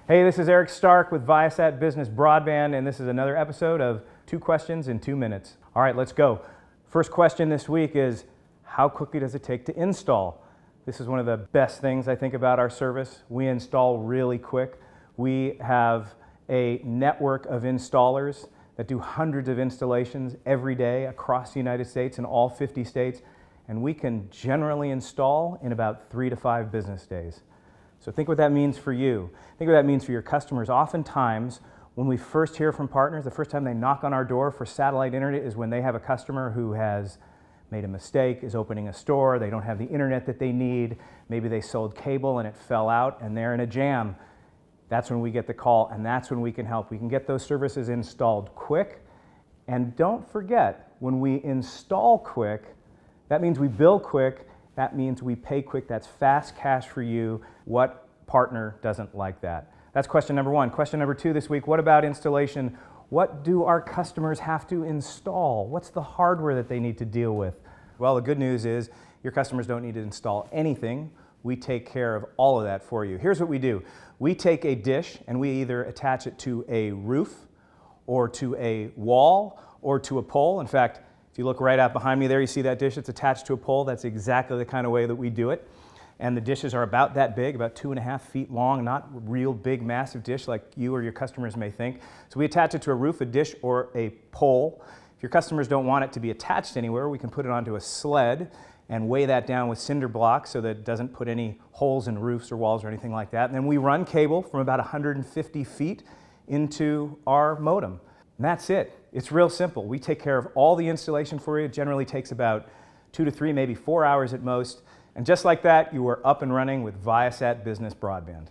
Hey, this is Eric Stark with Viasat Business Broadband, and this is another episode of 2 Questions in 2 Minutes. All right, let's go. First question this week is, how quickly does it take to install? This is one of the best things I think about our service. We install really quick. We have a network of installers that do hundreds of installations every day across the United States in all 50 states, and we can generally install in about 3 to 5 business days. So think what that means for you. Think what that means for your customers. Oftentimes, when we first hear from partners, the first time they knock on our door for satellite internet is when they have a customer who has made a mistake, is opening a store, they don't have the internet that they need, maybe they sold cable and it fell out and they're in a jam. That's when we get the call, and that's when we can help. We can get those services installed quick. And don't forget, when we install quick, that means we bill quick, that means we pay quick. That's fast cash for you. What partner doesn't like that? That's question number 1. Question number 2 this week, what about installation? What do our customers have to install? What's the hardware that they need to deal with? Well, the good news is your customers don't need to install anything. We take care of all of that for you. Here's what we do. We take a dish and we either attach it to a roof or to a wall or to a pole. In fact, if you look right out behind me there, you see that dish? It's attached to a pole. That's exactly the kind of way that we do it. And the dishes are about that big, about 2.5 feet long, not real big, massive dish like you or your customers may think. So we attach it to a roof, a dish, or a pole. If your customers don't want it to be attached anywhere, we can put it onto a sled and weigh that down with cinder blocks so that it doesn't put any holes in roofs or walls or anything like that. And then we run cable from about 150 feet into our modem. And that's it. It's real simple. We take care of all the installation for you. It generally takes about 2 to 3, maybe 4 hours at most. And just like that, you are up and running with Viasat Business Broadband.